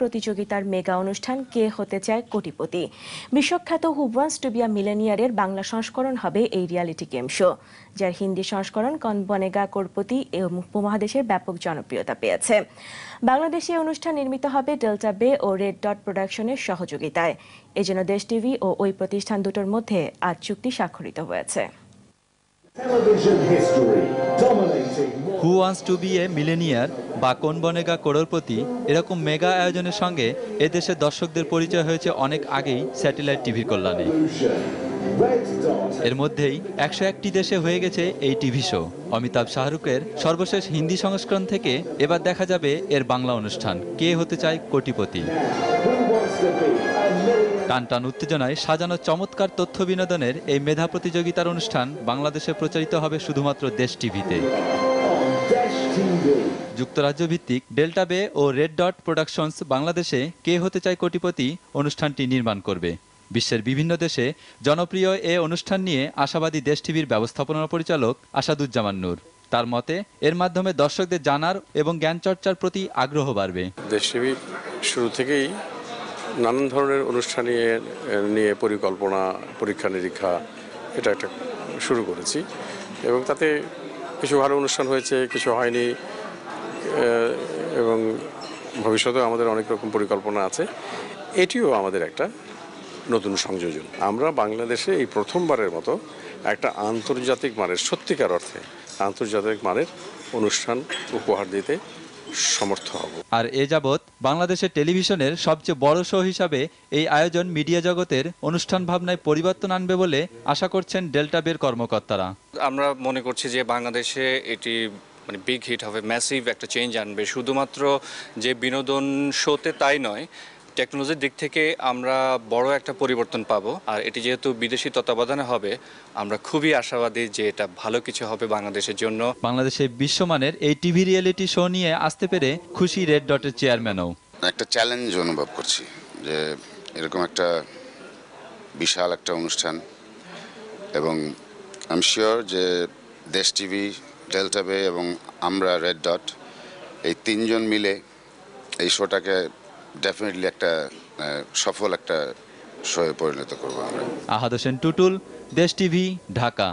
প্রতিযোগিতার মেগা অনুষ্ঠান কে হতে চায় কোটিপতি। বিশ্বখ্যাত who wants to be a মিলেনিয়ারের বাংলা সংস্করণ হবে এই রিয়ালিটি গেম শো, যার হিন্দি সংস্করণ কন বনেগা কোটিপতি উপমহাদেশের ব্যাপক জনপ্রিয়তা পেয়েছে। বাংলাদেশে এই অনুষ্ঠান নির্মিত হবে ডেল্টা বে ও রেড ডট প্রোডাকশনের সহযোগিতায়। এজন্য দেশ টিভি ও ওই প্রতিষ্ঠান দুটোর মধ্যে আজ চুক্তি স্বাক্ষরিত হয়েছে। Who wants to be a millionaire বা কোন বনেগা করোড়পতি এরকম মেগা আয়োজনের সঙ্গে এদেশের দর্শকদের পরিচয় হয়েছে অনেক আগেই স্যাটেলাইট টিভির কল্যাণে। এর মধ্যেই 101টি দেশে হয়ে গেছে এই টিভি শো। অমিতাভ শাহরুখের সর্বশেষ হিন্দি সংস্করণ থেকে এবার দেখা যাবে এর বাংলা অনুষ্ঠান কে হতে চায় কোটিপতি। টানটান উত্তেজনায় সাজানো চমৎকার তথ্য বিনোদনের এই মেধা প্রতিযোগিতার অনুষ্ঠান বাংলাদেশে প্রচারিত হবে শুধুমাত্র দেশ টিভিতে। যুক্তরাজ্য ভিত্তিক ডেল্টা বে ও রেড ডট প্রোডাকশনস বাংলাদেশে কে হতে চায় কোটিপতি অনুষ্ঠানটি নির্মাণ করবে। বিশ্বের বিভিন্ন দেশে জনপ্রিয় এ অনুষ্ঠান নিয়ে আশাবাদী দেশ টিভির ব্যবস্থাপনা পরিচালক আসাদুজ্জামান নূর। তার মতে এর মাধ্যমে দর্শকদের জানার এবং জ্ঞান চর্চার প্রতি আগ্রহ বাড়বে। দেশ টিভি শুরু থেকেই নানান ধরনের অনুষ্ঠান নিয়ে পরিকল্পনা, পরীক্ষা নিরীক্ষা এটা একটা শুরু করেছি এবং তাতে কিছু ভালো অনুষ্ঠান হয়েছে, কিছু হয়নি এবং ভবিষ্যতেও আমাদের অনেক রকম পরিকল্পনা আছে। এটিও আমাদের একটা নতুন সংযোজন। আমরা বাংলাদেশে এই প্রথমবারের মতো একটা আন্তর্জাতিক মানের, সত্যিকার অর্থে আন্তর্জাতিক মানের অনুষ্ঠান উপহার দিতে সমর্থ হব। আর এ যাবৎ বাংলাদেশের টেলিভিশনের সবচেয়ে বড় শো হিসাবে এই আয়োজন মিডিয়া জগতের অনুষ্ঠান ভাবনায় পরিবর্তন আনবে বলে আশা করছেন ডেল্টা বের কর্মকর্তারা। আমরা মনে করছি যে বাংলাদেশে এটি বিগ হিট হবে, ম্যাসিভ একটা চেঞ্জ আনবে। শুধুমাত্র যে বিনোদন শোতে তাই নয়, টেকনোলজির দিক থেকে আমরা বড় একটা পরিবর্তন পাবো। আর এটি যেহেতু বিদেশি তত্ত্বাবধানে হবে, আমরা খুবই আশাবাদী যে এটা ভালো কিছু হবে বাংলাদেশের জন্য। বাংলাদেশে বিশ্বমানের এই টিভি রিয়েলিটি শো নিয়ে আসতে পেরে খুশি রেড ডটের চেয়ারম্যানও। একটা চ্যালেঞ্জ অনুভব করছি যে এরকম একটা বিশাল একটা অনুষ্ঠান, এবং আই এম শিওর যে দেশ টিভি, ডেল্টা বে এবং আমরা রেড ডট এই তিনজন মিলে এই শোটাকে ডেফিনেটলি একটা সফল একটা শোয়ে পরিণত করবো আমরা। আহাদ হোসেন টুটুল, দেশ টিভি, ঢাকা।